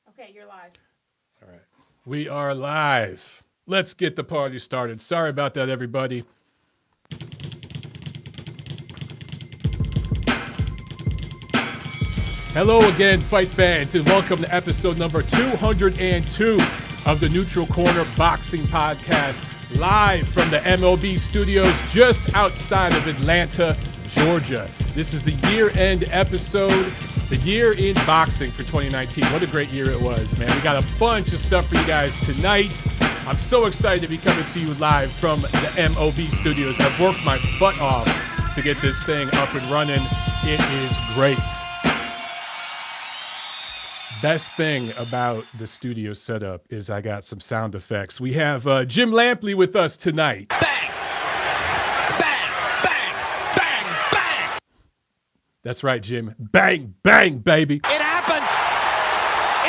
Okay, you're live. All right. We are live. Let's get the party started. Sorry about that, everybody. Hello again, fight fans, and welcome to episode number 202 of the Neutral Corner Boxing Podcast, live from the MLB studios just outside of Atlanta, Georgia. This is the year-end episode, the year in boxing for 2019. What a great year it was, man. We got a bunch of stuff for you guys tonight. I'm so excited to be coming to you live from the MLB studios. I've worked my butt off to get this thing up and running. It is great. Best thing about the studio setup is I got some sound effects. We have Jim Lampley with us tonight. Bang! Bang! Bang! Bang! Bang! That's right, Jim. Bang, bang, baby. It happened!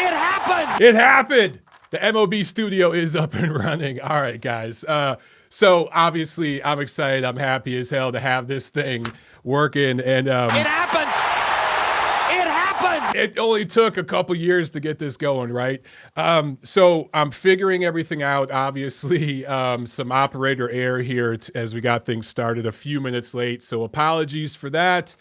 It happened! It happened. The MOB studio is up and running. All right, guys. So obviously I'm excited. I'm happy as hell to have this thing working. And It happened! It happened! it only took a couple years to get this going, right? So I'm figuring everything out. Obviously, some operator error here as we got things started a few minutes late. So apologies for that.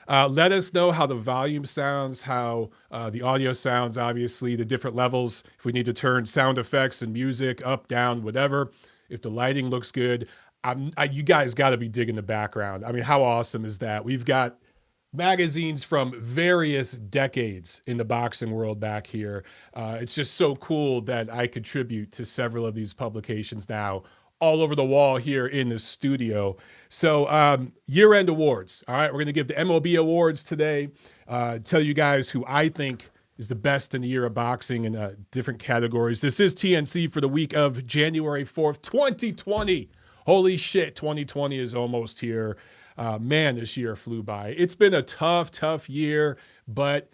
Let us know how the volume sounds, how the audio sounds, obviously, the different levels. If we need to turn sound effects and music up, down, whatever. If the lighting looks good. You guys got to be digging the background. I mean, how awesome is that? We've got magazines from various decades in the boxing world back here. It's just so cool that I contribute to several of these publications now, all over the wall here in the studio. So year-end awards. All right, we're going to give the MLB awards today. Tell you guys who I think is the best in the year of boxing in different categories. This is TNC for the week of January 4th, 2020. Holy shit, 2020 is almost here. Man, this year flew by. It's been a tough year, but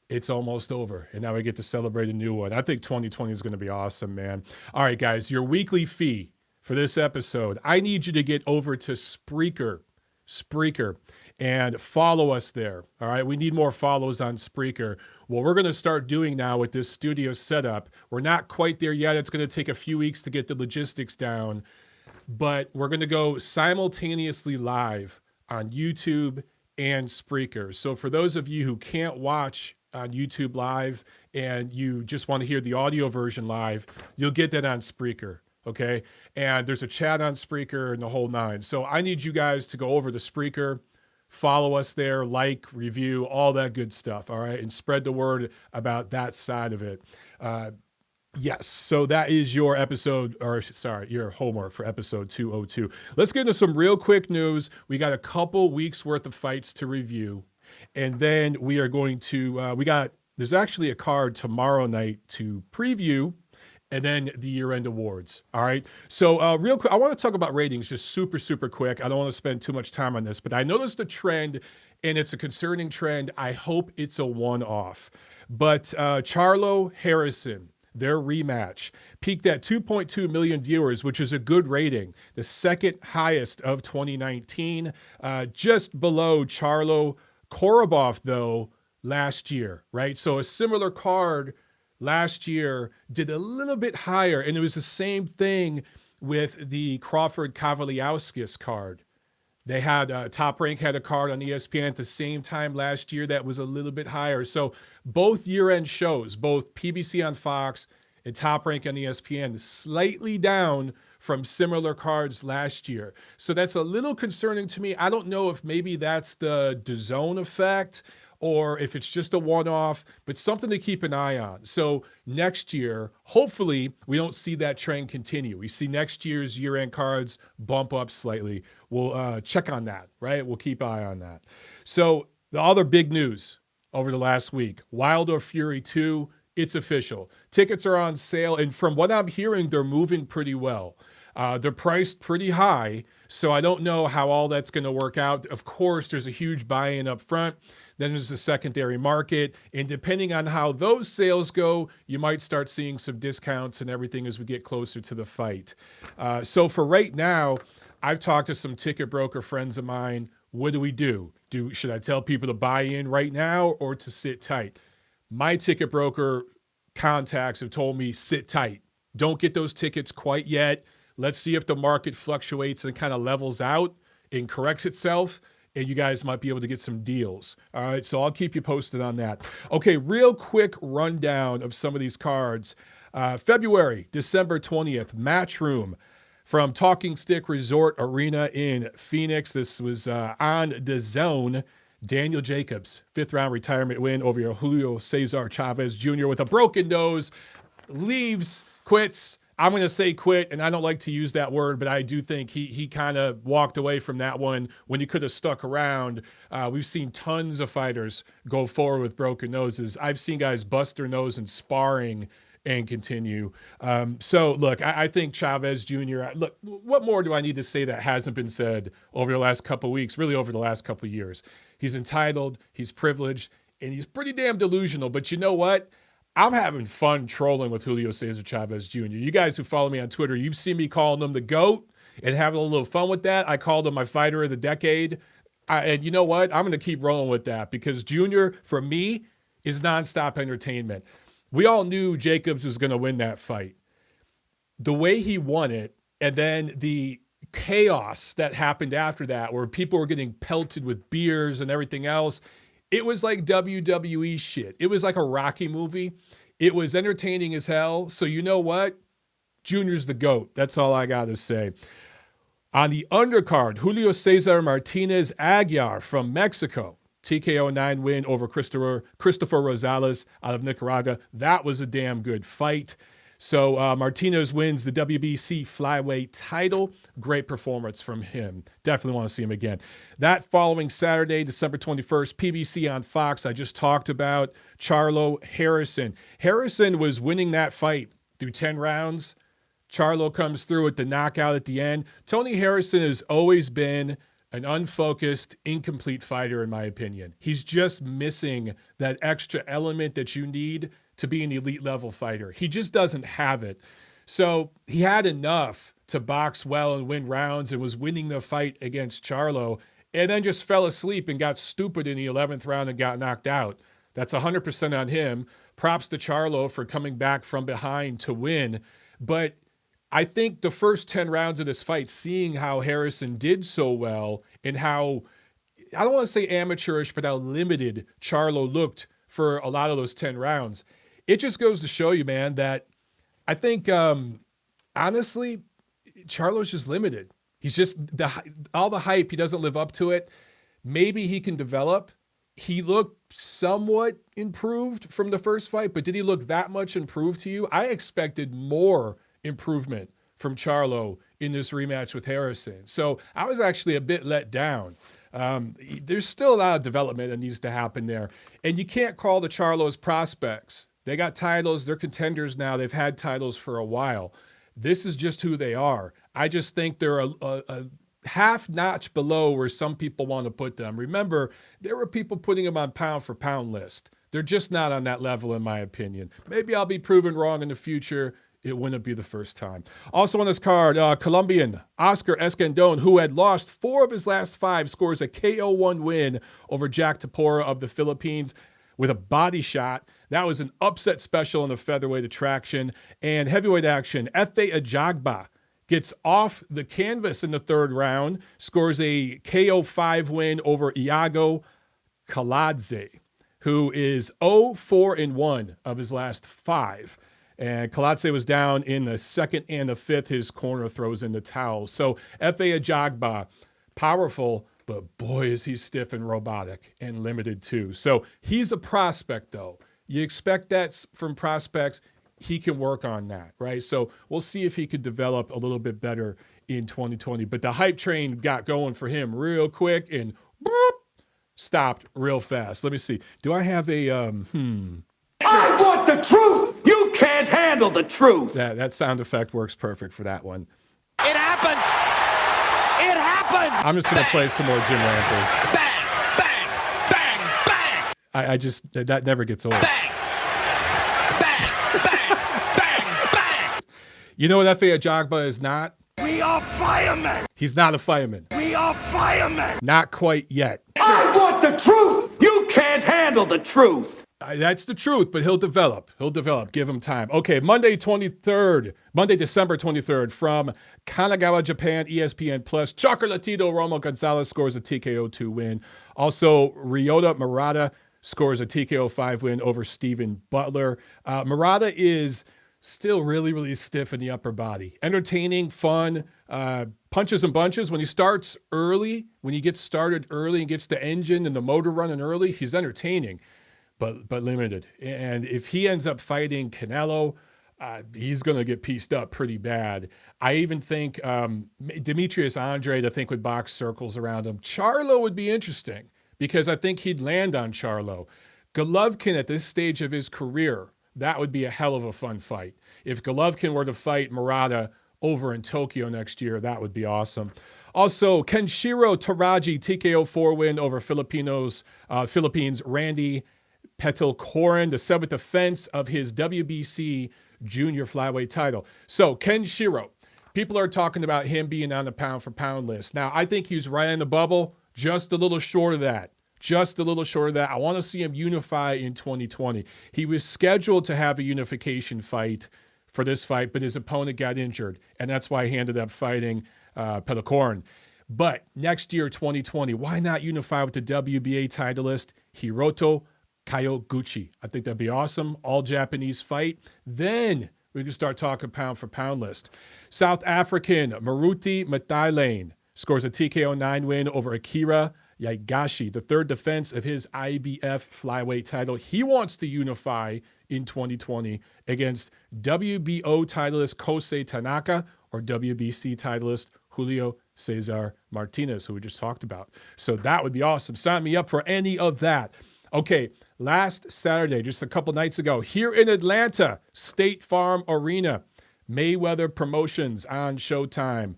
it's almost over. And now we get to celebrate a new one. I think 2020 is going to be awesome, man. All right, guys, your weekly fee for this episode, I need you to get over to Spreaker, and follow us there. All right, we need more follows on Spreaker. What we're going to start doing now with this studio setup, we're not quite there yet. It's going to take a few weeks to get the logistics down. But we're going to go simultaneously live on YouTube and Spreaker. So for those of you who can't watch on YouTube live and you just want to hear the audio version live, you'll get that on Spreaker, okay? And there's a chat on Spreaker and the whole nine. So I need you guys to go over to Spreaker, follow us there, like, review, all that good stuff, all right? And spread the word about that side of it. Yes, so that is your your homework for episode 202. Let's get into some real quick news. We got a couple weeks worth of fights to review, and then we are going to, there's actually a card tomorrow night to preview, and then the year-end awards, all right? So real quick, I want to talk about ratings just super quick. I don't want to spend too much time on this, but I noticed a trend, and it's a concerning trend. I hope it's a one-off. But Charlo Harrison, their rematch, peaked at 2.2 million viewers, which is a good rating, the second highest of 2019, just below Charlo Korobov, though, last year, right? So a similar card last year did a little bit higher, and it was the same thing with the Crawford Kavaliauskas card. They had Top Rank had a card on ESPN at the same time last year that was a little bit higher. So both year-end shows, both PBC on Fox and Top Rank on ESPN, slightly down from similar cards last year. So that's a little concerning to me. I don't know if maybe that's the DAZN effect or if it's just a one-off, but something to keep an eye on. So next year, hopefully, we don't see that trend continue. We see next year's year-end cards bump up slightly. We'll check on that, right? We'll keep an eye on that. So the other big news over the last week, Wilder Fury 2, it's official. Tickets are on sale, and from what I'm hearing, they're moving pretty well. They're priced pretty high, so I don't know how all that's going to work out. Of course, there's a huge buy-in up front. Then there's the secondary market. And depending on how those sales go, you might start seeing some discounts and everything as we get closer to the fight. So for right now, I've talked to some ticket broker friends of mine. What do we do? Should I tell people to buy in right now or to sit tight? My ticket broker contacts have told me sit tight. Don't get those tickets quite yet. Let's see if the market fluctuates and kind of levels out and corrects itself, and you guys might be able to get some deals. All right, so I'll keep you posted on that. Okay, real quick rundown of some of these cards. February, December 20th, Matchroom from Talking Stick Resort Arena in Phoenix. This was on the zone. Daniel Jacobs, 5th-round retirement win over Julio Cesar Chavez Jr. with a broken nose. Leaves, quits. I'm going to say quit, and I don't like to use that word, but I do think he kind of walked away from that one when he could have stuck around. We've seen tons of fighters go forward with broken noses. I've seen guys bust their nose in sparring and continue. So, look, I think Chavez Jr., look, what more do I need to say that hasn't been said over the last couple of weeks, really over the last couple of years? He's entitled, he's privileged, and he's pretty damn delusional. But you know what? I'm having fun trolling with Julio Cesar Chavez Jr. You guys who follow me on Twitter, you've seen me calling him the GOAT and having a little fun with that. I called him my fighter of the decade. And you know what? I'm going to keep rolling with that because Jr., for me, is nonstop entertainment. We all knew Jacobs was going to win that fight. The way he won it, and then the chaos that happened after that, where people were getting pelted with beers and everything else, it was like WWE shit. It was like a Rocky movie. It was entertaining as hell. So you know what? Junior's the GOAT. That's all I got to say. On the undercard, Julio Cesar Martinez Aguiar from Mexico. TKO 9 win over Christopher Rosales out of Nicaragua. That was a damn good fight. So Martinez wins the WBC flyweight title. Great performance from him. Definitely want to see him again. That following Saturday, December 21st, PBC on Fox. I just talked about Charlo Harrison. Harrison was winning that fight through 10 rounds. Charlo comes through with the knockout at the end. Tony Harrison has always been an unfocused, incomplete fighter, in my opinion. He's just missing that extra element that you need to be an elite level fighter. He just doesn't have it. So he had enough to box well and win rounds and was winning the fight against Charlo, and then just fell asleep and got stupid in the 11th round and got knocked out. That's 100% on him. Props to Charlo for coming back from behind to win. But I think the first 10 rounds of this fight, seeing how Harrison did so well and how, I don't want to say amateurish, but how limited Charlo looked for a lot of those 10 rounds, it just goes to show you, man, that I think, honestly, Charlo's just limited. He's just, all the hype, he doesn't live up to it. Maybe he can develop. He looked somewhat improved from the first fight, but did he look that much improved to you? I expected more improvement from Charlo in this rematch with Harrison. So I was actually a bit let down. There's still a lot of development that needs to happen there. And you can't call the Charlos prospects. They got titles. They're contenders now. They've had titles for a while. This is just who they are. I just think they're a half notch below where some people want to put them. Remember, there were people putting them on pound for pound list. They're just not on that level, in my opinion. Maybe I'll be proven wrong in the future. It wouldn't be the first time. Also on this card, Colombian Oscar Escandon, who had lost 4 of his last 5, scores a KO1 win over Jack Tapora of the Philippines with a body shot. That was an upset special in the featherweight attraction. And heavyweight action, Efe Ajagba gets off the canvas in the 3rd round, scores a KO5 win over Iago Kaladze, who is 0-4-1 of his last 5. And Kaladze was down in the 2nd and the 5th. His corner throws in the towel. So Efe Ajagba, powerful, but boy, is he stiff and robotic and limited too. So he's a prospect, though. You expect that from prospects. He can work on that, right? So we'll see if he could develop a little bit better in 2020. But the hype train got going for him real quick and boop, stopped real fast. Let me see. Do I have a, I want the truth. You can't handle the truth. That sound effect works perfect for that one. It happened. It happened. I'm just going to play some more Jim Rampage. Bang, bang, bang, bang. I just, that never gets old. Bang, bang, bang, bang, bang. You know what Efe Ajagba is not? We are firemen. He's not a fireman. We are firemen. Not quite yet. I want the truth. You can't handle the truth. That's the truth, but he'll develop. He'll develop. Give him time. Okay, Monday, December 23rd, from Kanagawa, Japan, ESPN Plus. Chocolatito Romo Gonzalez scores a TKO 2 win. Also, Ryota Murata scores a TKO 5 win over Steven Butler. Murata is still really, really stiff in the upper body. Entertaining, fun, punches and bunches. When he starts early, when he gets started early and gets the engine and the motor running early, he's entertaining. But limited. And if he ends up fighting Canelo, he's going to get pieced up pretty bad. I even think Demetrius Andrade, I think, would box circles around him. Charlo would be interesting because I think he'd land on Charlo. Golovkin at this stage of his career, that would be a hell of a fun fight. If Golovkin were to fight Murata over in Tokyo next year, that would be awesome. Also, Kenshiro Taraji, TKO 4 win over Philippines Randy Petelkoren, the seventh defense of his WBC junior flyweight title. So Kenshiro, people are talking about him being on the pound for pound list. Now, I think he's right in the bubble, just a little short of that. Just a little short of that. I want to see him unify in 2020. He was scheduled to have a unification fight for this fight, but his opponent got injured, and that's why he ended up fighting Petelkoren. But next year, 2020, why not unify with the WBA titleist Hiroto Kaioguchi? I think that'd be awesome. All Japanese fight. Then we can start talking pound for pound list. South African Maruti Mathailane scores a TKO 9 win over Akira Yaigashi, the third defense of his IBF flyweight title. He wants to unify in 2020 against WBO titleist Kosei Tanaka or WBC titleist Julio Cesar Martinez, who we just talked about. So that would be awesome. Sign me up for any of that. Okay, last Saturday, just a couple nights ago, here in Atlanta, State Farm Arena, Mayweather Promotions on Showtime.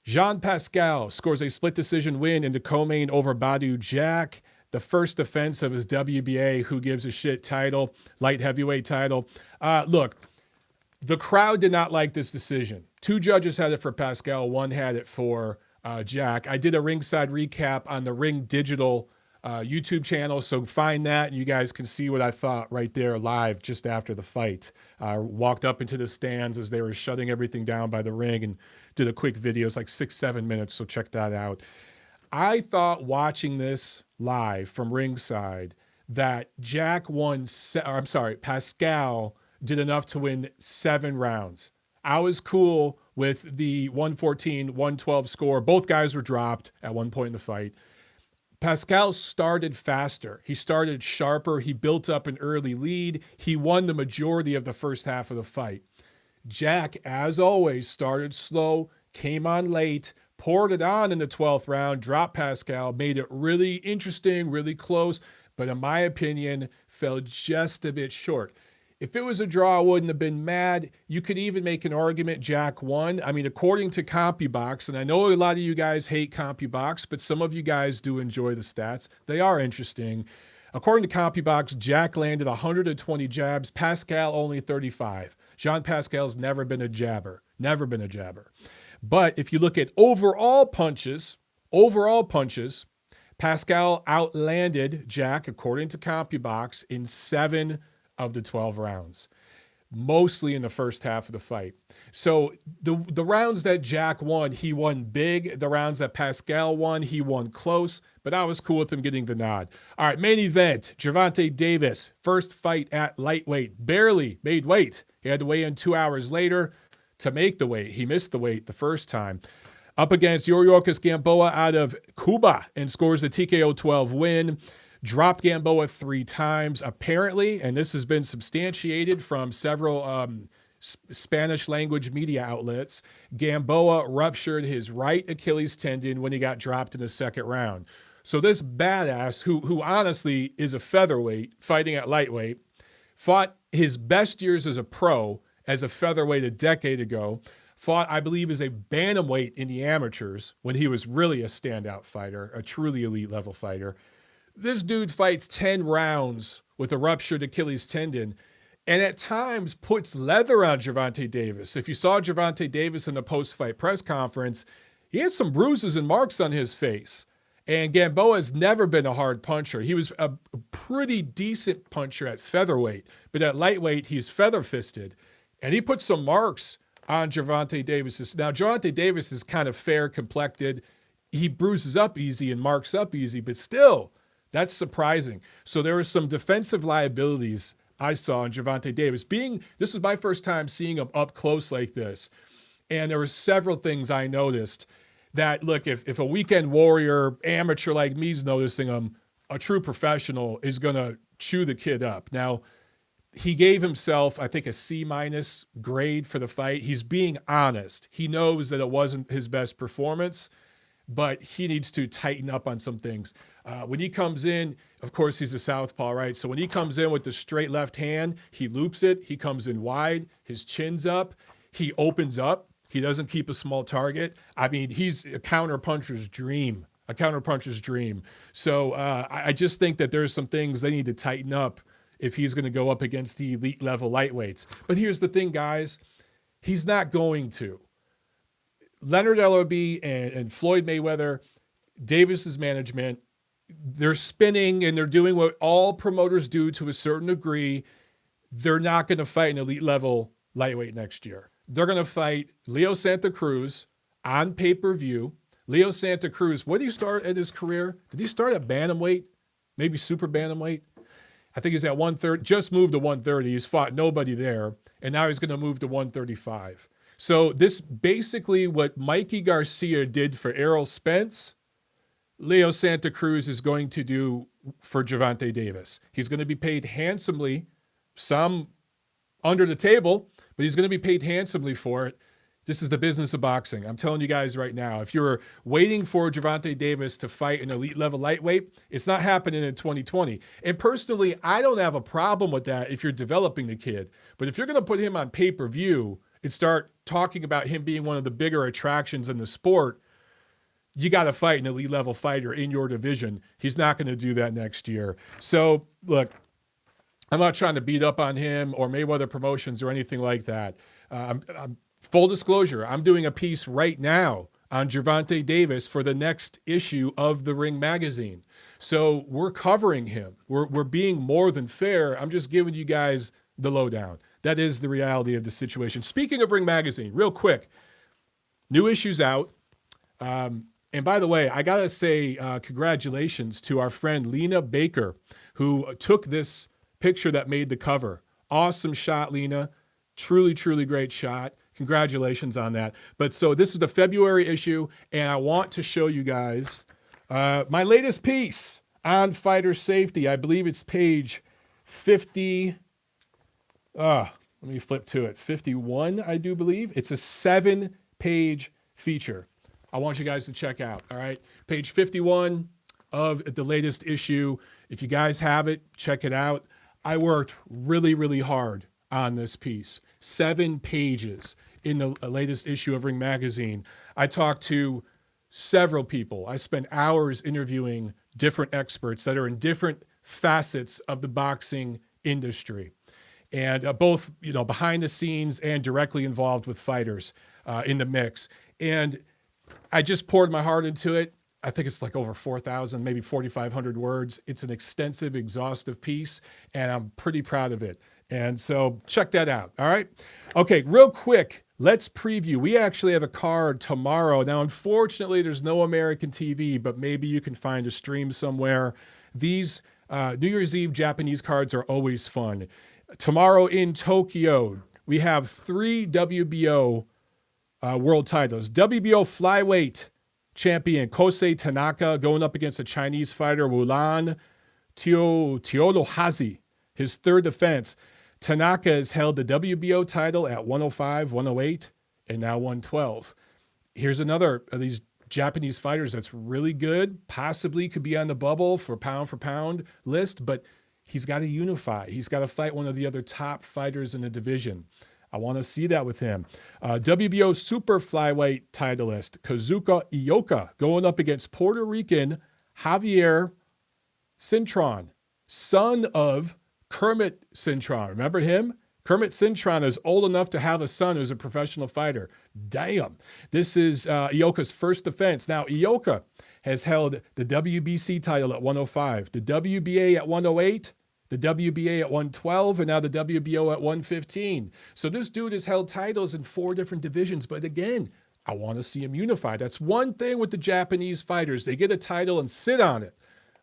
Jean Pascal scores a split decision win in the co-main over Badu Jack, the first defense of his WBA who gives a shit title, light heavyweight title. Look, the crowd did not like this decision. Two judges had it for Pascal, one had it for Jack. I did a ringside recap on the Ring Digital YouTube channel, so find that and you guys can see what I thought right there live just after the fight. Walked up into the stands as they were shutting everything down by the ring and did a quick video. It's like 6-7 minutes, so check that out. I thought watching this live from ringside that Pascal did enough to win 7 rounds. I was cool with the 114-112 score. Both guys were dropped at one point in the fight. Pascal started faster. He started sharper. He built up an early lead. He won the majority of the first half of the fight. Jack, as always, started slow, came on late, poured it on in the 12th round, dropped Pascal, made it really interesting, really close, but in my opinion, fell just a bit short. If it was a draw, I wouldn't have been mad. You could even make an argument Jack won. I mean, according to CompuBox, and I know a lot of you guys hate CompuBox, but some of you guys do enjoy the stats. They are interesting. According to CompuBox, Jack landed 120 jabs, Pascal only 35. Jean Pascal's never been a jabber. Never been a jabber. But if you look at overall punches, Pascal outlanded Jack, according to CompuBox, in 7 of the 12 rounds, mostly in the first half of the fight. So the rounds that Jack won, he won big. The rounds that Pascal won, he won close, but I was cool with him getting the nod. All right, main event, Gervonta Davis, first fight at lightweight, barely made weight. He had to weigh in 2 hours later to make the weight. He missed the weight the first time. Up against Yuriorkis Gamboa out of Cuba and scores the TKO 12 win. Dropped Gamboa 3 times, apparently, and this has been substantiated from several Spanish language media outlets. Gamboa ruptured his right Achilles tendon when he got dropped in the second round. So this badass, who honestly is a featherweight fighting at lightweight, fought his best years as a pro as a featherweight a decade ago, fought, I believe, as a bantamweight in the amateurs when he was really a standout fighter, a truly elite level fighter. This dude fights 10 rounds with a ruptured Achilles tendon and at times puts leather on Gervonta Davis. If you saw Gervonta Davis in the post-fight press conference, he had some bruises and marks on his face. And Gamboa's never been a hard puncher. He was a pretty decent puncher at featherweight, but at lightweight, he's feather-fisted. And he put some marks on Gervonta Davis. Now, Gervonta Davis is kind of fair-complected. He bruises up easy and marks up easy, but still, that's surprising. So there were some defensive liabilities I saw in Gervonta Davis. This was my first time seeing him up close like this. And there were several things I noticed that, look, if a weekend warrior amateur like me's noticing him, a true professional is going to chew the kid up. Now, he gave himself, I think, a C- grade for the fight. He's being honest. He knows that it wasn't his best performance, but he needs to tighten up on some things. When he comes in, of course, he's a southpaw, right? So when he comes in with the straight left hand, he loops it. He comes in wide. His chin's up. He opens up. He doesn't keep a small target. I mean, he's a counterpuncher's dream. So I just think that there's some things they need to tighten up if he's going to go up against the elite level lightweights. But here's the thing, guys. He's not going to. Leonard Ellerbe and Floyd Mayweather, Davis's management, they're spinning and they're doing what all promoters do to a certain degree. They're not going to fight an elite level lightweight next year. They're going to fight Leo Santa Cruz on pay-per-view. Leo Santa Cruz, when did he start in his career? Did he start at bantamweight? Maybe super bantamweight? I think he's at 130, just moved to 130. He's fought nobody there, and now he's going to move to 135. So this basically what Mikey Garcia did for Errol Spence, Leo Santa Cruz is going to do for Gervonta Davis. He's going to be paid handsomely, some under the table, but he's going to be paid handsomely for it. This is the business of boxing. I'm telling you guys right now, if you're waiting for Gervonta Davis to fight an elite level lightweight, it's not happening in 2020. And personally, I don't have a problem with that if you're developing the kid. But if you're going to put him on pay-per-view and start talking about him being one of the bigger attractions in the sport, you got to fight an elite level fighter in your division. He's not going to do that next year. So look, I'm not trying to beat up on him or Mayweather Promotions or anything like that. Full disclosure, I'm doing a piece right now on Gervonta Davis for the next issue of The Ring magazine. So we're covering him. We're being more than fair. I'm just giving you guys the lowdown. That is the reality of the situation. Speaking of Ring magazine, real quick, new issues out. And by the way, I got to say congratulations to our friend Lena Baker, who took this picture that made the cover. Awesome shot, Lena. Truly, truly great shot. Congratulations on that. But so this is the February issue, and I want to show you guys my latest piece on fighter safety. I believe it's page 50. Let me flip to it. 51, I do believe. It's a 7-page feature I want you guys to check out. All right. Page 51 of the latest issue. If you guys have it, check it out. I worked really, really hard on this piece. 7 pages in the latest issue of Ring Magazine. I talked to several people. I spent hours interviewing different experts that are in different facets of the boxing industry. And both, behind the scenes and directly involved with fighters in the mix. And I just poured my heart into it. I think it's like over 4,000, maybe 4,500 words. It's an extensive, exhaustive piece, and I'm pretty proud of it. And so check that out, all right? Okay, real quick, let's preview. We actually have a card tomorrow. Now, unfortunately, there's no American TV, but maybe you can find a stream somewhere. These New Year's Eve Japanese cards are always fun. Tomorrow in Tokyo, we have 3 WBO world titles. WBO flyweight champion Kosei Tanaka going up against a Chinese fighter, Wulan Teodohazi, his 3rd defense. Tanaka has held the WBO title at 105, 108, and now 112. Here's another of these Japanese fighters that's really good, possibly could be on the bubble for pound list, but he's got to unify. He's got to fight one of the other top fighters in the division. I want to see that with him. WBO super flyweight titleist Kazuka Ioka going up against Puerto Rican Javier Cintron, son of Kermit Cintron. Remember him? Kermit Cintron is old enough to have a son who's a professional fighter. Damn. This is Ioka's first defense. Now, Ioka has held the WBC title at 105, the WBA at 108, the WBA at 112, and now the WBO at 115. So this dude has held titles in 4 different divisions. But again, I want to see him unified. That's one thing with the Japanese fighters. They get a title and sit on it.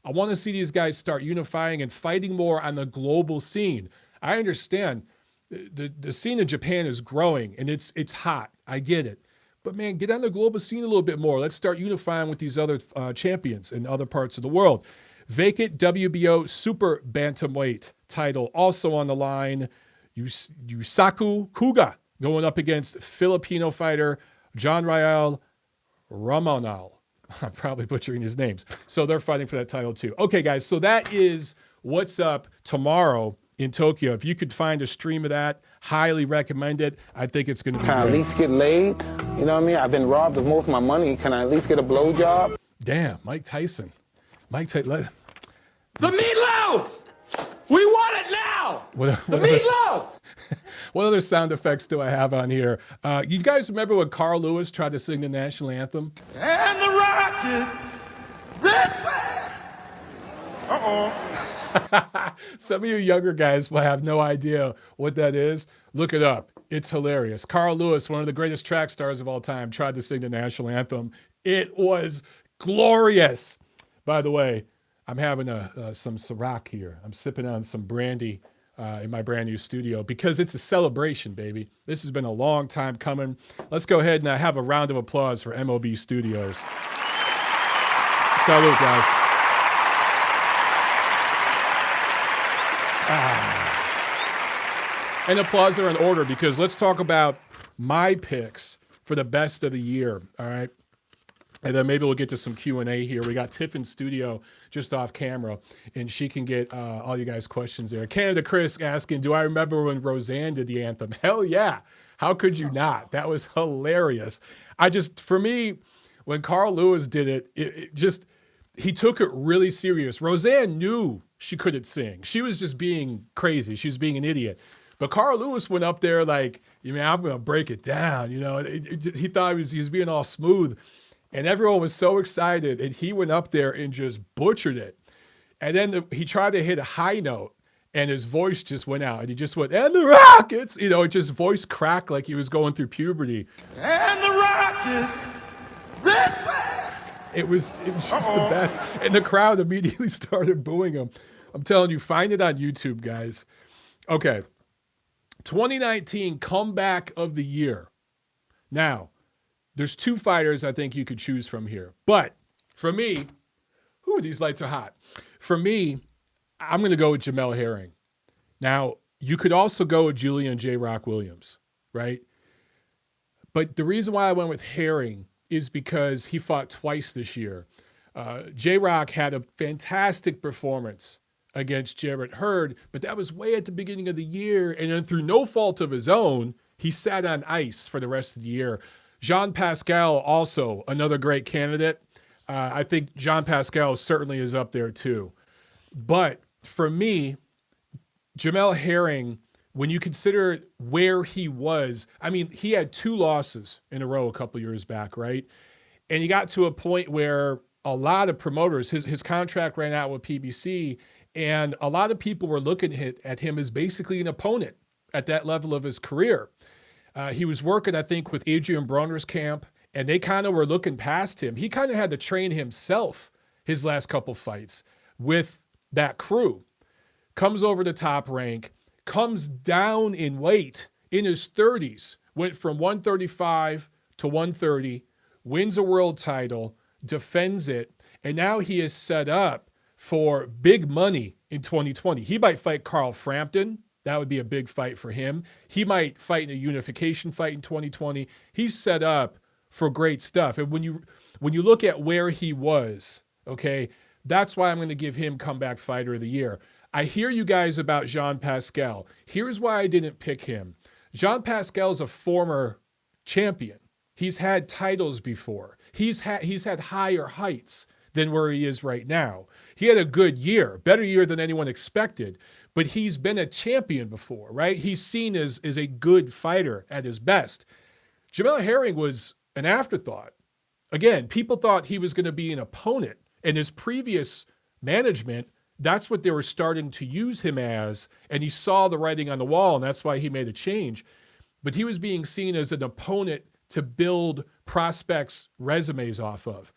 I want to see these guys start unifying and fighting more on the global scene. I understand the scene in Japan is growing and it's hot. I get it. But man, get on the global scene a little bit more. Let's start unifying with these other champions in other parts of the world. Vacant WBO Super Bantamweight title also on the line. Yusaku Kuga going up against Filipino fighter John Rael Ramonal. I'm probably butchering his names. So they're fighting for that title too. Okay, guys, so that is what's up tomorrow in Tokyo. If you could find a stream of that, highly recommend it. I think it's going to be Can I at least get laid? You know what I mean? I've been robbed of most of my money. Can I at least get a blowjob? Damn, Mike Tyson. The meatloaf! We want it now! The meatloaf! What other sound effects do I have on here? You guys remember when Carl Lewis tried to sing the national anthem? And the Rockets, that way! Uh-oh. Some of you younger guys will have no idea what that is. Look it up. It's hilarious. Carl Lewis, one of the greatest track stars of all time, tried to sing the national anthem. It was glorious. By the way, I'm having some Ciroc here. I'm sipping on some brandy in my brand new studio because it's a celebration, baby. This has been a long time coming. Let's go ahead and have a round of applause for MOB Studios. Salute, guys. And applause are in order because let's talk about my picks for the best of the year, all right? And then maybe we'll get to some Q&A here. We got Tiff in studio just off camera, and she can get all you guys' questions there. Canada Chris asking, do I remember when Roseanne did the anthem? Hell yeah. How could you not? That was hilarious. For me, when Carl Lewis did it, he took it really serious. Roseanne knew she couldn't sing. She was just being crazy. She was being an idiot. But Carl Lewis went up there like, I'm going to break it down. You know, he thought he was being all smooth. And everyone was so excited, and he went up there and just butchered it. And then he tried to hit a high note, and his voice just went out. And he just went, and the Rockets! You know, it just voice cracked like he was going through puberty. And the Rockets, that way! It was just the best. And the crowd immediately started booing him. I'm telling you, find it on YouTube, guys. Okay. 2019 comeback of the year. Now, there's 2 fighters I think you could choose from here. But for me, these lights are hot. For me, I'm going to go with Jamel Herring. Now, you could also go with Julian J. Rock Williams, right? But the reason why I went with Herring is because he fought twice this year. J. Rock had a fantastic performance against Jarrett Hurd, but that was way at the beginning of the year. And then through no fault of his own, he sat on ice for the rest of the year. Jean Pascal, also another great candidate. I think Jean Pascal certainly is up there too. But for me, Jamel Herring, when you consider where he was, I mean, he had 2 losses in a row a couple years back, right? And he got to a point where a lot of promoters, his contract ran out with PBC, and a lot of people were looking at him as basically an opponent at that level of his career. He was working, I think, with Adrian Broner's camp, and they kind of were looking past him. He kind of had to train himself his last couple fights with that crew. Comes over to Top Rank, comes down in weight in his 30s, went from 135 to 130, wins a world title, defends it, and now he is set up for big money in 2020. He might fight Carl Frampton. That would be a big fight for him. He might fight in a unification fight in 2020. He's set up for great stuff. And when you look at where he was, okay, that's why I'm going to give him comeback fighter of the year. I hear you guys about Jean Pascal. Here's why I didn't pick him. Jean Pascal's a former champion. He's had titles before. He's had higher heights than where he is right now. He had a good year, better year than anyone expected. But he's been a champion before, right? He's seen as a good fighter at his best. Jamel Herring was an afterthought. Again, people thought he was going to be an opponent, and his previous management, that's what they were starting to use him as, and he saw the writing on the wall, and that's why he made a change. But he was being seen as an opponent to build prospects' resumes off of.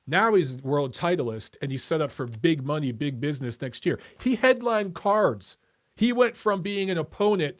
Now he's world titleist, and he's set up for big money, big business next year. He headlined cards. He went from being an opponent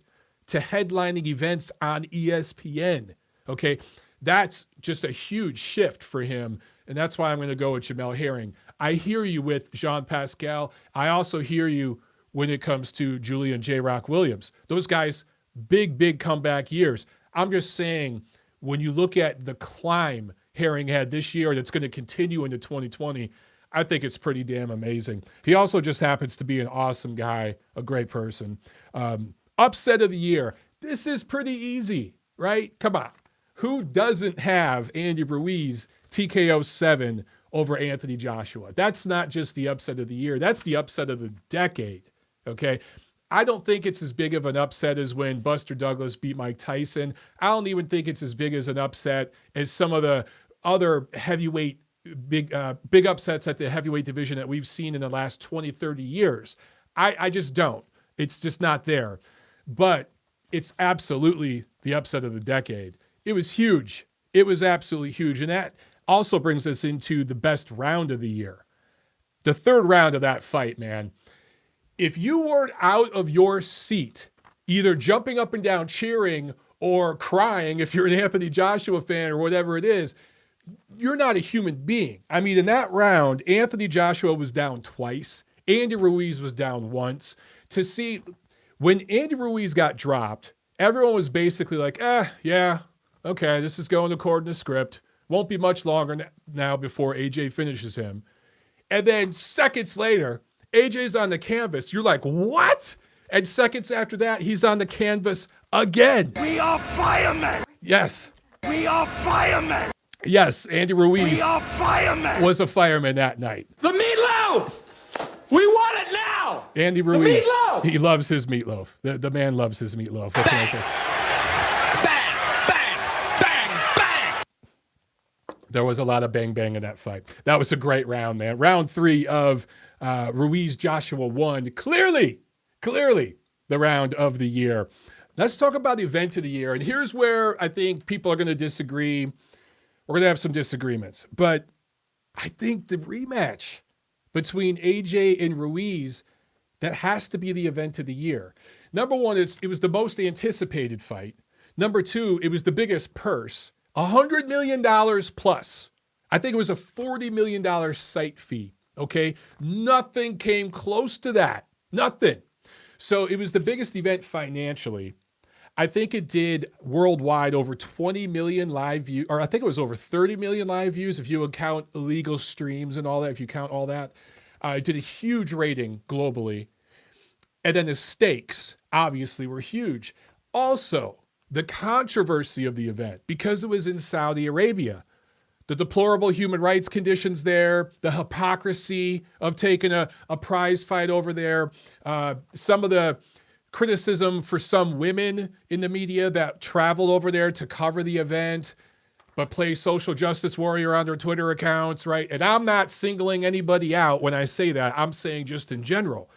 to headlining events on ESPN. Okay, that's just a huge shift for him, and that's why I'm going to go with Jamel Herring. I hear you with Jean Pascal. I also hear you when it comes to Julian J. Rock Williams. Those guys, big comeback years. I'm just saying, when you look at the climb Herring had this year that's going to continue into 2020, I think it's pretty damn amazing. He also just happens to be an awesome guy, a great person. Upset of the year. This is pretty easy, right? Come on. Who doesn't have Andy Ruiz TKO 7 over Anthony Joshua? That's not just the upset of the year. That's the upset of the decade, okay? I don't think it's as big of an upset as when Buster Douglas beat Mike Tyson. I don't even think it's as big as an upset as some of the other heavyweight big upsets at the heavyweight division that we've seen in the last 20, 30 years. I just don't. It's just not there. But it's absolutely the upset of the decade. It was huge. It was absolutely huge. And that also brings us into the best round of the year. The third round of that fight, man. If you weren't out of your seat, either jumping up and down cheering or crying if you're an Anthony Joshua fan or whatever it is, you're not a human being. I mean, in that round, Anthony Joshua was down twice. Andy Ruiz was down once. To see, when Andy Ruiz got dropped, everyone was basically like, yeah, okay, this is going according to script. Won't be much longer now before AJ finishes him. And then seconds later, AJ's on the canvas. You're like, what? And seconds after that, he's on the canvas again. We are firemen! Yes. We are firemen! Yes, Andy Ruiz We are firemen! was a fireman that night. The meatloaf! We want it now! Andy Ruiz, meatloaf! he loves his meatloaf. The man loves his meatloaf. What can I say? Bang! Bang! Bang! There was a lot of bang in that fight. That was a great round, man. Round 3 of Ruiz Joshua 1. Clearly the round of the year. Let's talk about the event of the year. And here's where I think people are going to disagree. We're going to have some disagreements. But I think the rematch between AJ and Ruiz, that has to be the event of the year. Number one, it was the most anticipated fight. Number two, it was the biggest purse, $100 million plus. I think it was a $40 million site fee, okay? Nothing came close to that. Nothing. So it was the biggest event financially. I think it did worldwide over 20 million live views, or I think it was over 30 million live views if you count illegal streams and all that, if you count all that. It did a huge rating globally. And then the stakes, obviously, were huge. Also, the controversy of the event, because it was in Saudi Arabia, the deplorable human rights conditions there, the hypocrisy of taking a prize fight over there, some of the criticism for some women in the media that travel over there to cover the event, but play social justice warrior on their Twitter accounts, right? And I'm not singling anybody out when I say that. I'm saying just in general.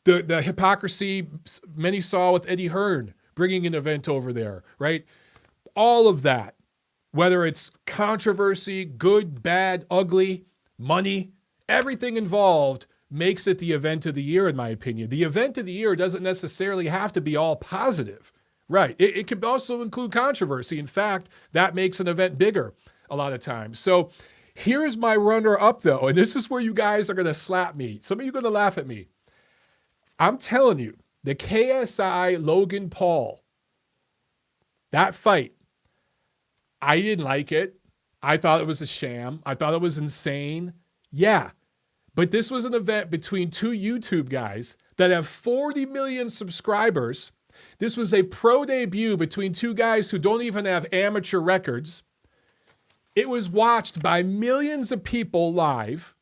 The hypocrisy many saw with Eddy Reynoso bringing an event over there, right? All of that, whether it's controversy, good, bad, ugly, money, everything involved makes it the event of the year, in my opinion. The event of the year doesn't necessarily have to be all positive, right? It could also include controversy. In fact, that makes an event bigger a lot of times. So here's my runner-up, though, and this is where you guys are going to slap me. Some of you are going to laugh at me. I'm telling you, the KSI Logan Paul, that fight, I didn't like it. I thought it was a sham. I thought it was insane. Yeah. But this was an event between two YouTube guys that have 40 million subscribers. This was a pro debut between two guys who don't even have amateur records. It was watched by millions of people live.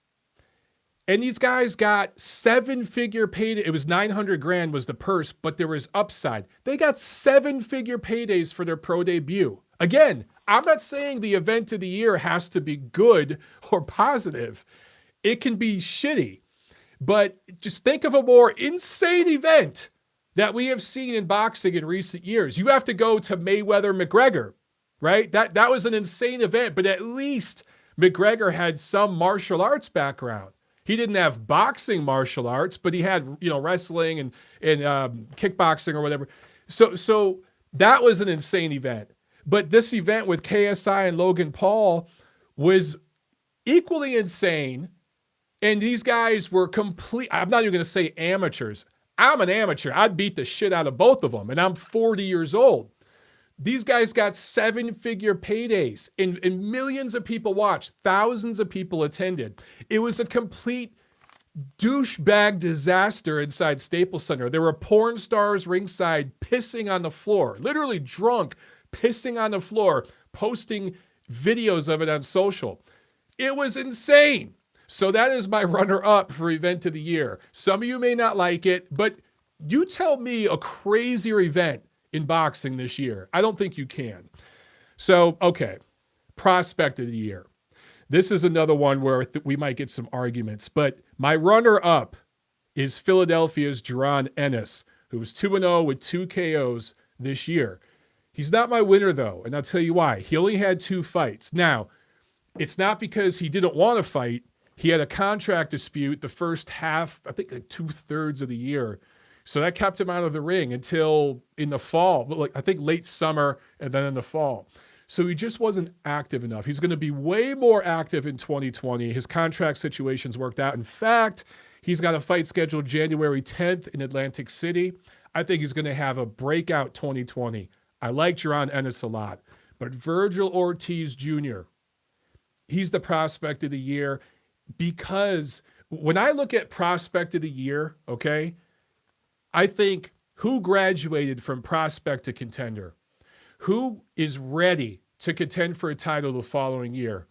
And these guys got 7-figure payday. It was 900 grand was the purse, but there was upside. They got 7-figure paydays for their pro debut. Again, I'm not saying the event of the year has to be good or positive. It can be shitty. But just think of a more insane event that we have seen in boxing in recent years. You have to go to Mayweather-McGregor, right? That was an insane event, but at least McGregor had some martial arts background. He didn't have boxing martial arts, but he had, wrestling and kickboxing or whatever. So that was an insane event. But this event with KSI and Logan Paul was equally insane. And these guys were I'm not even going to say amateurs. I'm an amateur. I'd beat the shit out of both of them. And I'm 40 years old. These guys got 7-figure paydays and millions of people watched. Thousands of people attended. It was a complete douchebag disaster inside Staples Center. There were porn stars ringside pissing on the floor, literally drunk, pissing on the floor, posting videos of it on social. It was insane. So that is my runner-up for event of the year. Some of you may not like it, but you tell me a crazier event in boxing this year. I don't think you can. So, okay, prospect of the year. This is another one where we might get some arguments, but my runner-up is Philadelphia's Doron Ennis, who was 2-0 with 2 KOs this year. He's not my winner, though, and I'll tell you why. He only had 2 fights. Now, it's not because he didn't want to fight. He had a contract dispute the first half, I think like 2/3 of the year. So that kept him out of the ring until in the fall, but I think late summer and then in the fall. So he just wasn't active enough. He's going to be way more active in 2020. His contract situation's worked out. In fact, he's got a fight scheduled January 10th in Atlantic City. I think he's going to have a breakout 2020. I like Doron Ennis a lot. But Virgil Ortiz Jr., he's the prospect of the year. Because when I look at prospect of the year, okay, I think who graduated from prospect to contender? Who is ready to contend for a title the following year?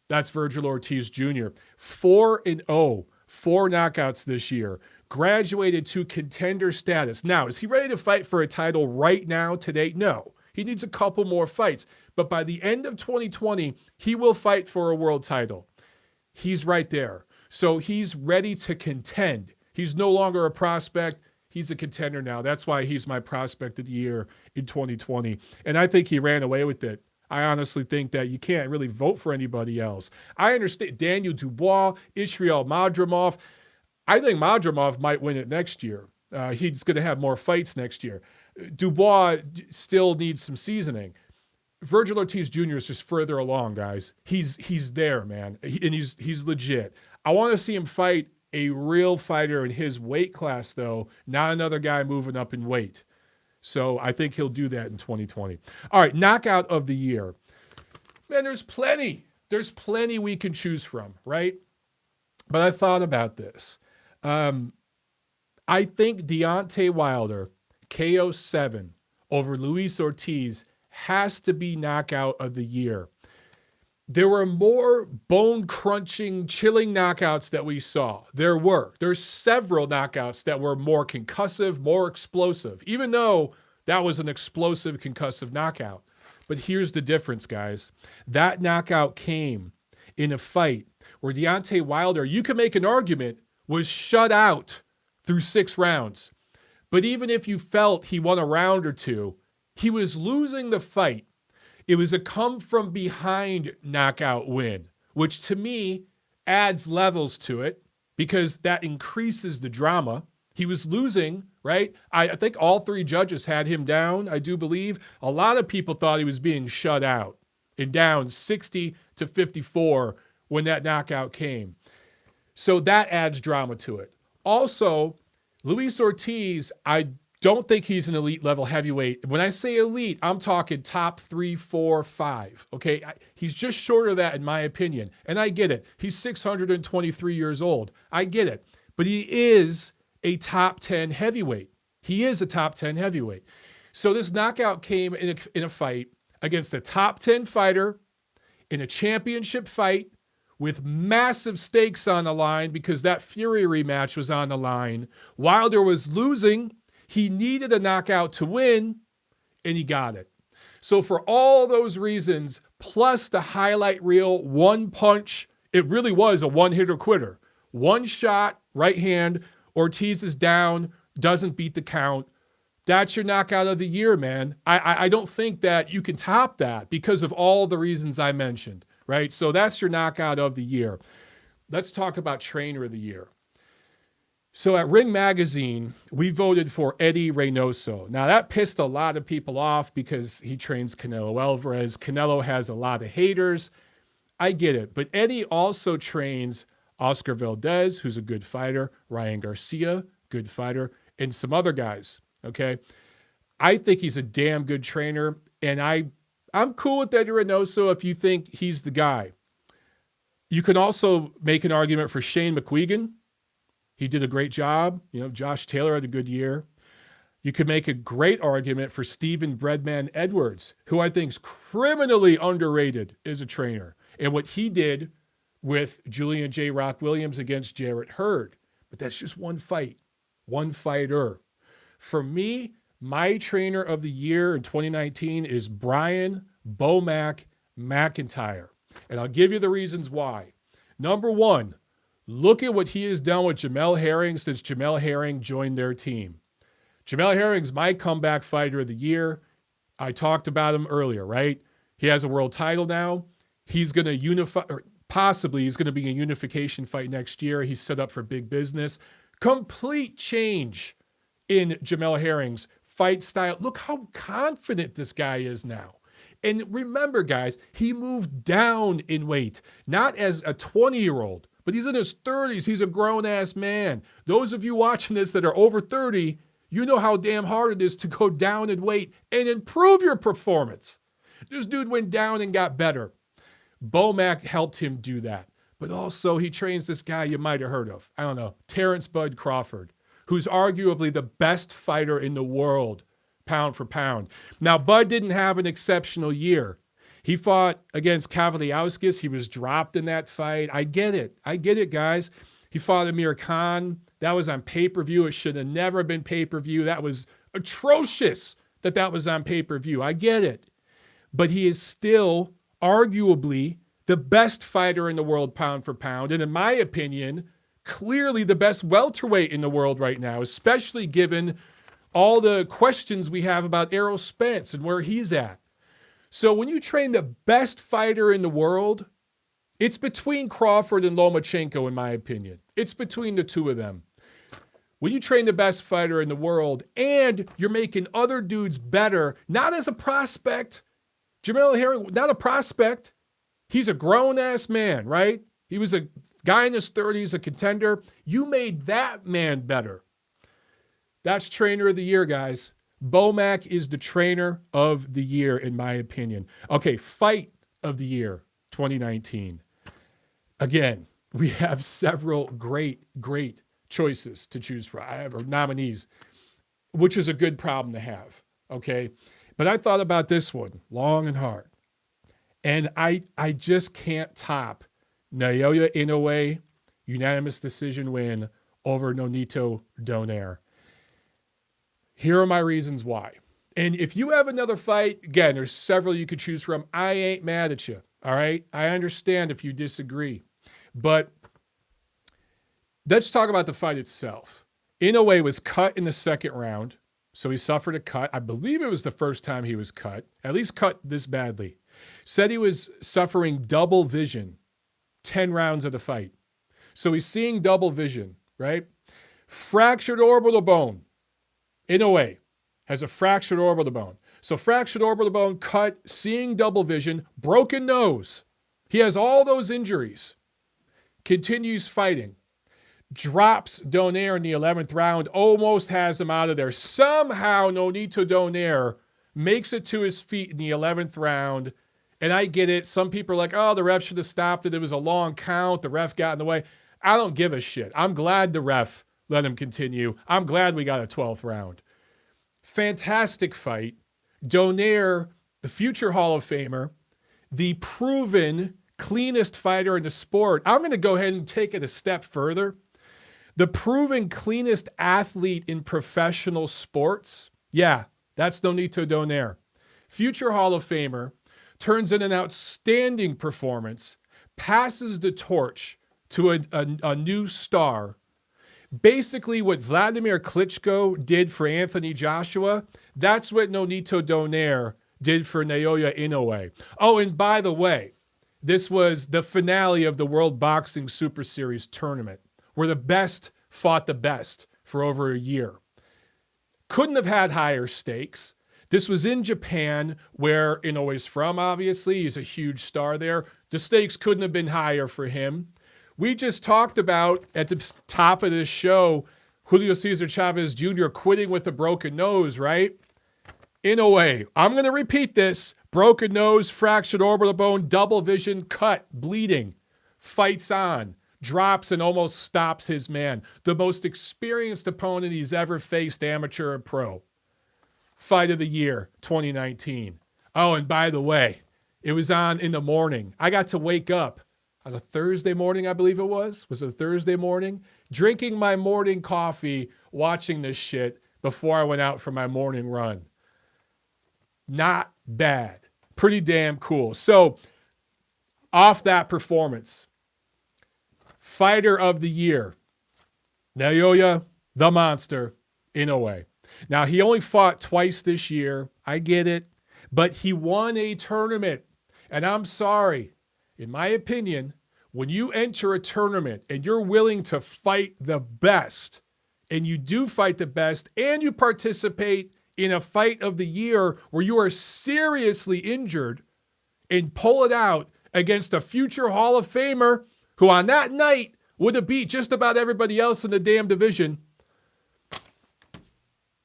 That's Virgil Ortiz Jr. 4-0, 4 knockouts this year, graduated to contender status. Now, is he ready to fight for a title right now, today? No. He needs a couple more fights. But by the end of 2020, he will fight for a world title. He's right there. So he's ready to contend. He's no longer a prospect. He's a contender now. That's why he's my prospect of the year in 2020. And I think he ran away with it. I honestly think that you can't really vote for anybody else. I understand Daniel Dubois, Israel Madrimov. I think Madrimov might win it next year. He's going to have more fights next year. Dubois still needs some seasoning. Virgil Ortiz Jr. is just further along, guys. He's there, man, and he's legit. I want to see him fight a real fighter in his weight class, though, not another guy moving up in weight. So I think he'll do that in 2020. All right, knockout of the year. Man, there's plenty. There's plenty we can choose from, right? But I thought about this. I think Deontay Wilder, KO 7 over Luis Ortiz has to be knockout of the year. There were more bone-crunching, chilling knockouts that we saw. There's several knockouts that were more concussive, more explosive, even though that was an explosive, concussive knockout. But here's the difference, guys. That knockout came in a fight where Deontay Wilder, you can make an argument, was shut out through 6 rounds. But even if you felt he won a round or two, he was losing the fight. It was a come-from-behind knockout win, which to me adds levels to it because that increases the drama. He was losing, right? I think all 3 judges had him down, I do believe. A lot of people thought he was being shut out and down 60-54 when that knockout came. So that adds drama to it. Also, Luis Ortiz, I don't think he's an elite level heavyweight. When I say elite, I'm talking top 3, 4, 5. Okay, he's just short of that in my opinion. And I get it. He's 623 years old. I get it. But he is a top 10 heavyweight. He is a top 10 heavyweight. So this knockout came in a fight against a top 10 fighter in a championship fight with massive stakes on the line because that Fury rematch was on the line. Wilder was losing. He needed a knockout to win, and he got it. So for all those reasons, plus the highlight reel, one punch, it really was a one-hitter quitter. One shot, right hand, Ortiz is down, doesn't beat the count. That's your knockout of the year, man. I don't think that you can top that because of all the reasons I mentioned, right? So that's your knockout of the year. Let's talk about trainer of the year. So at Ring Magazine, we voted for Eddy Reynoso. Now that pissed a lot of people off because he trains Canelo Alvarez. Canelo has a lot of haters. I get it. But Eddy also trains Oscar Valdez, who's a good fighter, Ryan Garcia, good fighter, and some other guys. Okay. I think he's a damn good trainer. And I'm cool with Eddy Reynoso if you think he's the guy. You can also make an argument for Shane McQuiggan. He did a great job. You know, Josh Taylor had a good year. You could make a great argument for Stephen Breadman Edwards, who I think is criminally underrated as a trainer. And what he did with Julian J. Rock Williams against Jarrett Hurd. But that's just one fight, one fighter. For me, my trainer of the year in 2019 is Brian Bomac McIntyre. And I'll give you the reasons why. Number one, look at what he has done with Jamel Herring since Jamel Herring joined their team. Jamel Herring's my comeback fighter of the year. I talked about him earlier, right? He has a world title now. He's going to unify, or possibly he's going to be a unification fight next year. He's set up for big business. Complete change in Jamel Herring's fight style. Look how confident this guy is now. And remember, guys, he moved down in weight, not as a 20-year-old, but he's in his 30s. He's a grown-ass man. Those of you watching this that are over 30, you know how damn hard it is to go down in weight and improve your performance. This dude went down and got better. Bomac helped him do that. But also he trains this guy you might have heard of. I don't know, Terrence Bud Crawford, who's arguably the best fighter in the world, pound for pound. Now, Bud didn't have an exceptional year. He fought against Kavaliauskas. He was dropped in that fight. I get it, guys. He fought Amir Khan. That was on pay-per-view. It should have never been pay-per-view. That was atrocious that was on pay-per-view. I get it. But he is still arguably the best fighter in the world, pound for pound. And in my opinion, clearly the best welterweight in the world right now, especially given all the questions we have about Errol Spence and where he's at. So when you train the best fighter in the world, it's between Crawford and Lomachenko, in my opinion. It's between the two of them. When you train the best fighter in the world and you're making other dudes better, not as a prospect, Jamel Herring, not a prospect. He's a grown-ass man, right? He was a guy in his 30s, a contender. You made that man better. That's trainer of the year, guys. Bomac is the trainer of the year, in my opinion. Okay, fight of the year, 2019. Again, we have several great choices to choose from. I have nominees, which is a good problem to have, okay? But I thought about this one long and hard. And I just can't top Naoya Inoue unanimous decision win over Nonito Donaire. Here are my reasons why. And if you have another fight, again, there's several you could choose from. I ain't mad at you, all right? I understand if you disagree. But let's talk about the fight itself. Inoue was cut in the second round, so he suffered a cut. I believe it was the first time he was cut, at least cut this badly. Said he was suffering double vision 10 rounds of the fight. So he's seeing double vision, right? Fractured orbital bone. Inoue has a fractured orbital bone. So fractured orbital bone, cut, seeing double vision, broken nose. He has all those injuries. Continues fighting. Drops Donaire in the 11th round, almost has him out of there. Somehow Nonito Donaire makes it to his feet in the 11th round. And I get it. Some people are like, oh, the ref should have stopped it. It was a long count. The ref got in the way. I don't give a shit. I'm glad the ref let him continue. I'm glad we got a 12th round. Fantastic fight. Donaire, the future Hall of Famer, the proven cleanest fighter in the sport. I'm going to go ahead and take it a step further. The proven cleanest athlete in professional sports. Yeah, that's Nonito Donaire. future Hall of Famer, turns in an outstanding performance, passes the torch to a new star. Basically, what Vladimir Klitschko did for Anthony Joshua, that's what Nonito Donaire did for Naoya Inoue. Oh, and by the way, this was the finale of the World Boxing Super Series tournament, where the best fought the best for over a year. Couldn't have had higher stakes. This was in Japan, where Inoue's from, obviously. He's a huge star there. The stakes couldn't have been higher for him. We just talked about, at the top of this show, Julio Cesar Chavez Jr. quitting with a broken nose, right? Inoue, I'm going to repeat this. Broken nose, fractured orbital bone, double vision, cut, bleeding. Fights on. Drops and almost stops his man. The most experienced opponent he's ever faced, amateur and pro. Fight of the year, 2019. Oh, and by the way, it was on in the morning. I got to wake up on a Thursday morning, I believe it was. Was it a Thursday morning? Drinking my morning coffee, watching this shit before I went out for my morning run. Not bad. Pretty damn cool. So, off that performance, Fighter of the Year, Naoya, the Monster, Inoue. Now, he only fought twice this year. I get it. But he won a tournament. And I'm sorry, in my opinion, when you enter a tournament and you're willing to fight the best, and you do fight the best, and you participate in a fight of the year where you are seriously injured and pull it out against a future Hall of Famer who on that night would have beat just about everybody else in the damn division.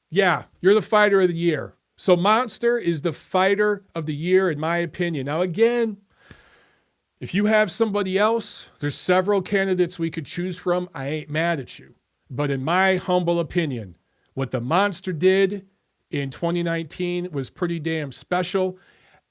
Yeah, you're the fighter of the year. So Monster is the fighter of the year, in my opinion. Now, again, if you have somebody else, there's several candidates we could choose from. I ain't mad at you. But in my humble opinion, what the Monster did in 2019 was pretty damn special.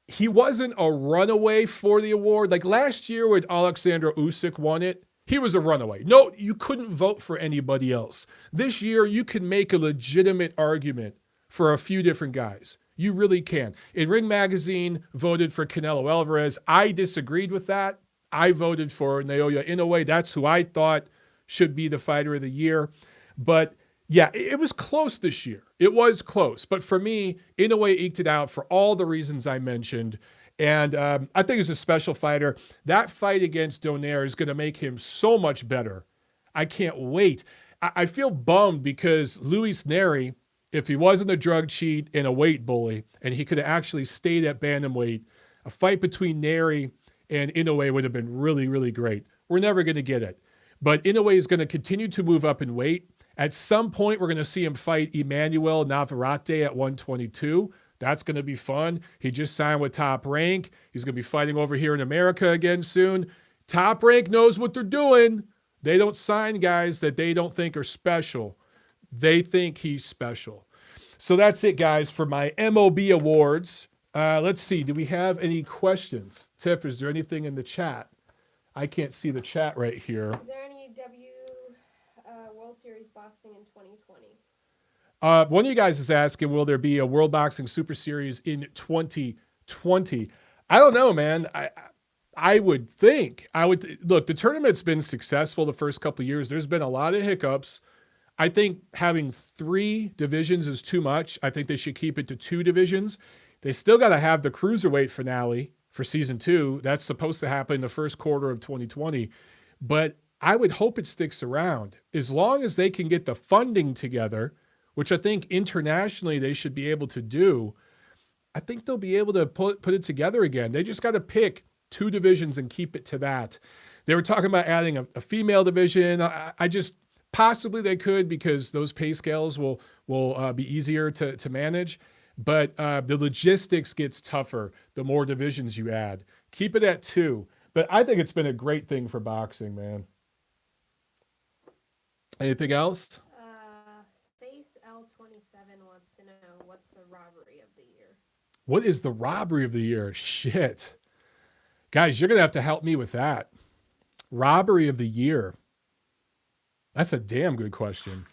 He wasn't a runaway for the award. Like last year when Alexander Usyk won it, he was a runaway. No, you couldn't vote for anybody else. This year, you can make a legitimate argument for a few different guys. You really can. In Ring Magazine, voted for Canelo Alvarez. I disagreed with that. I voted for Naoya Inoue. That's who I thought should be the fighter of the year. But yeah, it was close this year. It was close. But for me, Inoue eked it out for all the reasons I mentioned. And I think he's a special fighter. That fight against Donaire is going to make him so much better. I can't wait. I feel bummed because Luis Neri, if he wasn't a drug cheat and a weight bully, and he could have actually stayed at bantamweight, a fight between Neri and Inoue would have been really, really great. We're never going to get it. But Inoue is going to continue to move up in weight. At some point, we're going to see him fight Emmanuel Navarrete at 122. That's going to be fun. He just signed with Top Rank. He's going to be fighting over here in America again soon. Top Rank knows what they're doing. They don't sign guys that they don't think are special. They think he's special. So that's it, guys, for my MOB awards. Let's see. Do we have any questions? Tiff, is there anything in the chat? I can't see the chat right here. Is there any World Series boxing in 2020? One of you guys is asking, will there be a World Boxing Super Series in 2020? I don't know, man. I would think. Look, the tournament's been successful the first couple of years. There's been a lot of hiccups. I think having 3 divisions is too much. I think they should keep it to 2 divisions. They still got to have the Cruiserweight finale for season 2. That's supposed to happen in the first quarter of 2020. But I would hope it sticks around. As long as they can get the funding together, which I think internationally they should be able to do, I think they'll be able to put it together again. They just got to pick 2 divisions and keep it to that. They were talking about adding a female division. I just, possibly they could, because those pay scales will be easier to manage. But the logistics gets tougher the more divisions you add. Keep it at 2. But I think it's been a great thing for boxing, man. Anything else? Face L27 wants to know, what's the robbery of the year? What is the robbery of the year? Shit. Guys, you're going to have to help me with that. Robbery of the year. That's a damn good question.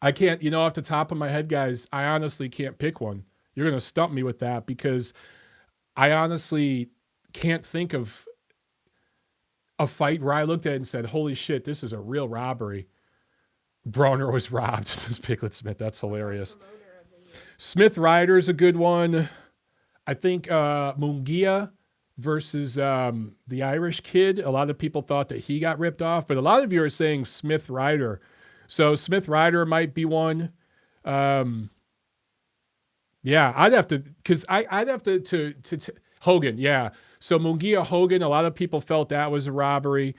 I can't, off the top of my head, guys, I honestly can't pick one. You're going to stump me with that because I honestly can't think of a fight where I looked at it and said, holy shit, this is a real robbery. Broner was robbed, says Piglet Smith. That's hilarious. Smith Ryder is a good one. I think Munguia versus the Irish kid. A lot of people thought that he got ripped off, but a lot of you are saying Smith Ryder. So Smith Ryder might be one. Yeah, I'd have to, because I'd have to Hogan, yeah. So Munguia Hogan, a lot of people felt that was a robbery.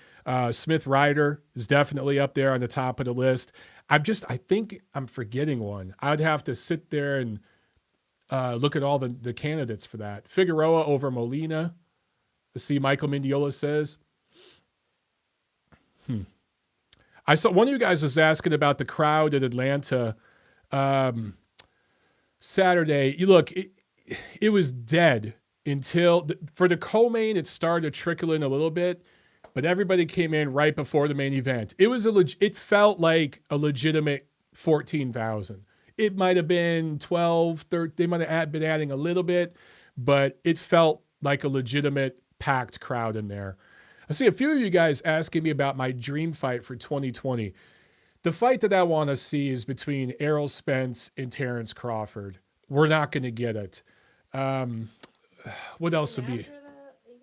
Smith Ryder is definitely up there on the top of the list. I think I'm forgetting one. I'd have to sit there and look at all the candidates for that. Figueroa over Molina. See, Michael Mendiola says. I saw one of you guys was asking about the crowd at Atlanta Saturday. You look, it was dead until for the co-main. It started to trickle in a little bit, but everybody came in right before the main event. It was it felt like a legitimate 14,000. It might have been 12, 13. They might have been adding a little bit, but it felt like a legitimate packed crowd in there. I see a few of you guys asking me about my dream fight for 2020. The fight that I want to see is between Errol Spence and Terrence Crawford. We're not going to get it. What else would be? Even after the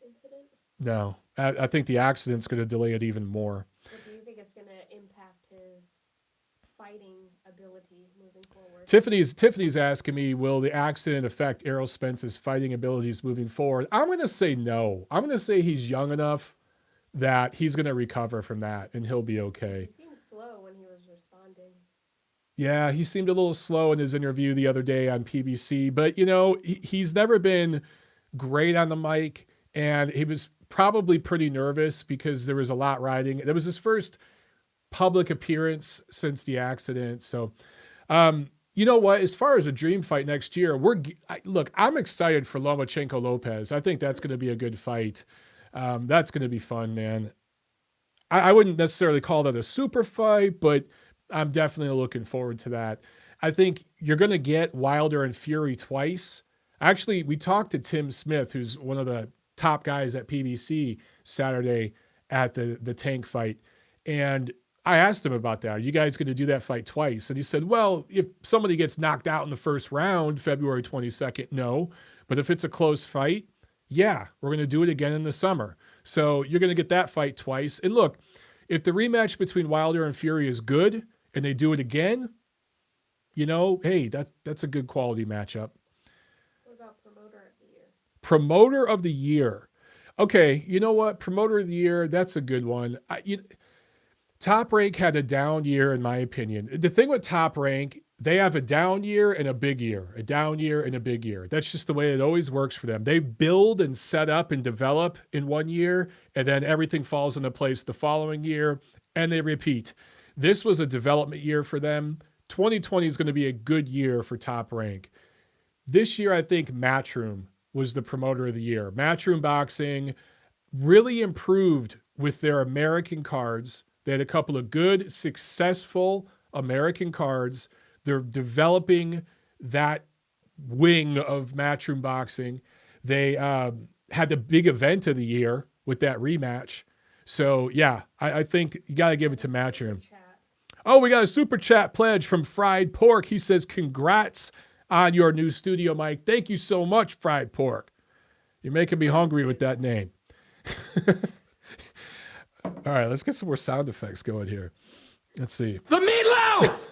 incident? No, I think the accident's going to delay it even more. Or do you think it's going to impact his fighting ability moving forward? Tiffany's asking me, will the accident affect Errol Spence's fighting abilities moving forward? I'm going to say no. I'm going to say he's young enough that he's going to recover from that and he'll be okay. He seemed slow when he was responding. Yeah, he seemed a little slow in his interview the other day on PBC, but you know, he's never been great on the mic and he was probably pretty nervous because there was a lot riding. It was his first public appearance since the accident. So, you know what? As far as a dream fight next year, look, I'm excited for Lomachenko Lopez. I think that's going to be a good fight. That's going to be fun, man. I wouldn't necessarily call that a super fight, but I'm definitely looking forward to that. I think you're going to get Wilder and Fury twice. Actually, we talked to Tim Smith, who's one of the top guys at PBC Saturday at the Tank fight. And I asked him about that. Are you guys going to do that fight twice? And he said, well, if somebody gets knocked out in the first round, February 22nd, no. But if it's a close fight, yeah, we're going to do it again in the summer. So you're going to get that fight twice. And look, if the rematch between Wilder and Fury is good and they do it again, you know, hey, that's a good quality matchup. What about Promoter of the Year? Promoter of the Year. Okay, you know what? Promoter of the Year, that's a good one. Top Rank had a down year, in my opinion. The thing with Top Rank, they have a down year and a big year, a down year and a big year. That's just the way it always works for them. They build and set up and develop in one year, and then everything falls into place the following year, and they repeat. This was a development year for them. 2020 is going to be a good year for Top Rank. This year, I think Matchroom was the Promoter of the Year. Matchroom Boxing really improved with their American cards. They had a couple of good, successful American cards. They're developing that wing of Matchroom Boxing. They had the big event of the year with that rematch. So, yeah, I think you got to give it to Matchroom. Oh, we got a super chat pledge from Fried Pork. He says, congrats on your new studio, Mike. Thank you so much, Fried Pork. You're making me hungry with that name. All right, let's get some more sound effects going here. Let's see. The meatloaf!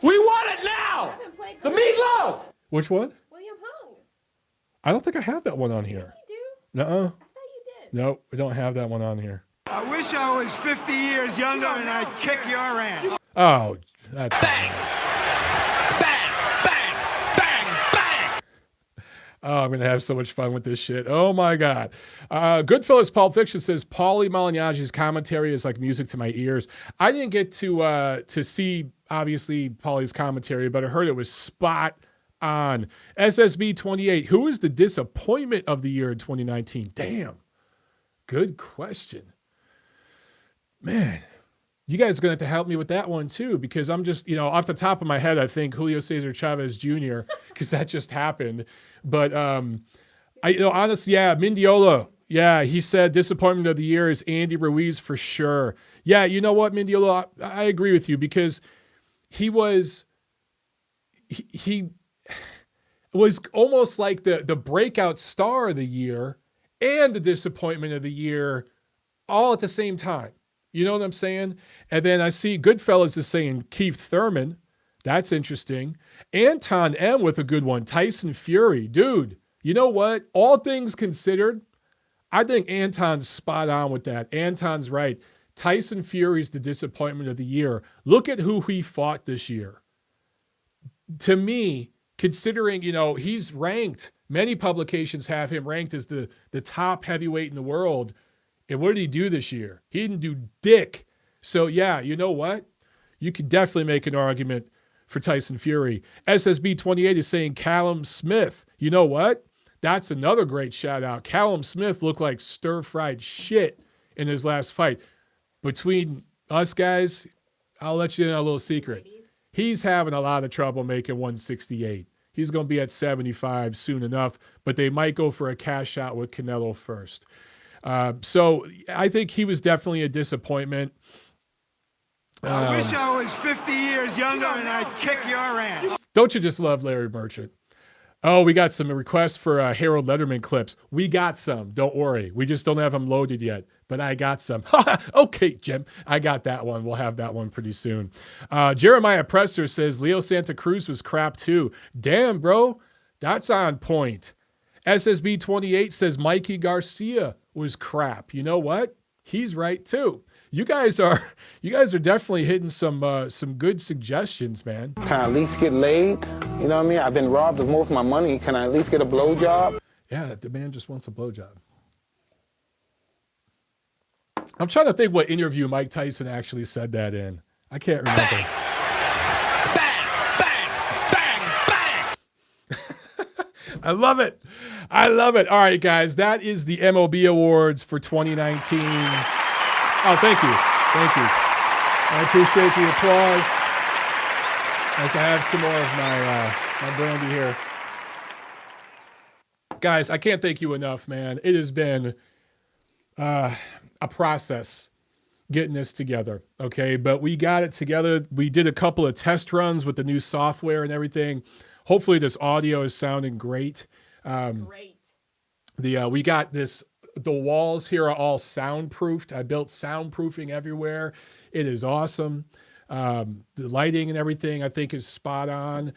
We want it now! The meatloaf! Which one? William Hung. I don't think I have that one on here. You do? Nuh-uh. I thought you did. No, we don't have that one on here. I wish I was 50 years younger and I'd kick your ass. Oh, that's Bang! Bang! Bang! Bang! Bang! Oh, I'm going to have so much fun with this shit. Oh, my God. Goodfellas Pulp Fiction says, Paulie Malignaggi's commentary is like music to my ears. I didn't get to see, obviously, Paulie's commentary, but I heard it was spot on. SSB 28, who is the disappointment of the year in 2019? Damn. Good question. Man, You guys are going to have to help me with that one too, because I'm just, off the top of my head, I think Julio Cesar Chavez Jr., because that just happened. But honestly, yeah, Mendiola. Yeah, he said disappointment of the year is Andy Ruiz for sure. Yeah, you know what, Mendiola, I agree with you, because he was almost like the breakout star of the year and the disappointment of the year all at the same time. You know what I'm saying? And then I see Goodfellas is saying Keith Thurman. That's interesting. Anton M with a good one. Tyson Fury. Dude, you know what? All things considered, I think Anton's spot on with that. Anton's right. Tyson Fury's the disappointment of the year. Look at who he fought this year. To me, considering, he's ranked, many publications have him ranked as the top heavyweight in the world. And what did he do this year? He didn't do dick. So, yeah, you know what? You could definitely make an argument for Tyson Fury. SSB28 is saying Callum Smith. You know what? That's another great shout out. Callum Smith looked like stir-fried shit in his last fight. Between us guys, I'll let you in a little secret. He's having a lot of trouble making 168. He's going to be at 75 soon enough, but they might go for a cash out with Canelo first. So I think he was definitely a disappointment. I wish I was 50 years younger and I'd kick your ass. Don't you just love Larry Merchant? Oh, we got some requests for Harold Letterman clips. We got some. Don't worry. We just don't have them loaded yet, but I got some. Okay, Jim. I got that one. We'll have that one pretty soon. Jeremiah Presser says Leo Santa Cruz was crap too. Damn, bro. That's on point. SSB 28 says Mikey Garcia was crap. You know what? He's right too. You guys are definitely hitting some good suggestions, man. Can I at least get laid? You know what I mean? I've been robbed of most of my money. Can I at least get a blowjob? Yeah, the man just wants a blowjob. I'm trying to think what interview Mike Tyson actually said that in. I can't remember. I love it. I love it. All right, guys, that is the MOB Awards for 2019. Oh, thank you. Thank you. I appreciate the applause as I have some more of my brandy here. Guys, I can't thank you enough, man. It has been a process getting this together, okay? But we got it together. We did a couple of test runs with the new software and everything. Hopefully this audio is sounding great. Great. We got this. The walls here are all soundproofed. I built soundproofing everywhere. It is awesome. The lighting and everything I think is spot on.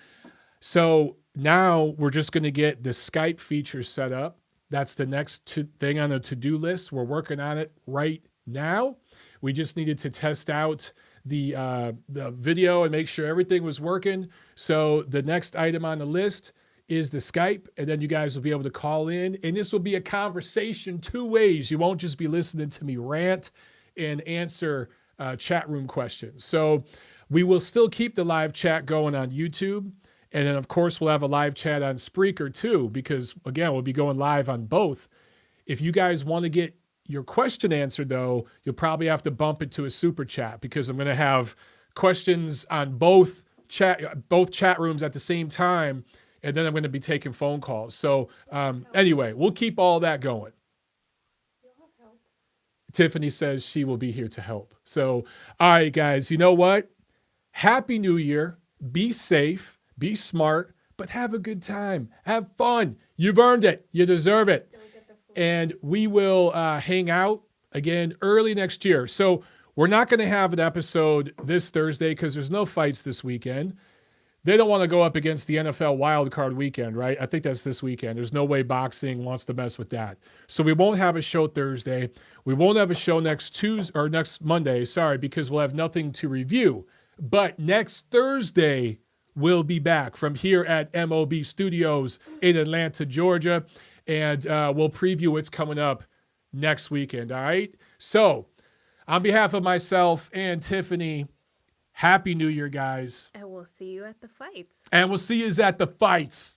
So now we're just going to get the Skype feature set up. That's the next thing on the to-do list. We're working on it right now. We just needed to test out the video and make sure everything was working. So the next item on the list is the Skype, and then you guys will be able to call in, and this will be a conversation two ways. You won't just be listening to me rant and answer chat room questions. So we will still keep the live chat going on YouTube, and then of course we'll have a live chat on Spreaker too, because again, we'll be going live on both. If you guys want to get your question answered though, you'll probably have to bump it to a super chat, because I'm going to have questions on both chat rooms at the same time. And then I'm going to be taking phone calls. So anyway, we'll keep all that going. Tiffany says she will be here to help. So, all right, guys, you know what? Happy New Year. Be safe. Be smart. But have a good time. Have fun. You've earned it. You deserve it. And we will hang out again early next year. So we're not going to have an episode this Thursday because there's no fights this weekend. They don't want to go up against the NFL wildcard weekend, right? I think that's this weekend. There's no way boxing wants to mess with that. So we won't have a show Thursday. We won't have a show next Monday, because we'll have nothing to review. But next Thursday, we'll be back from here at MOB Studios in Atlanta, Georgia, and we'll preview what's coming up next weekend, all right? So on behalf of myself and Tiffany, Happy New Year, guys. And we'll see you at the fights. And we'll see you at the fights.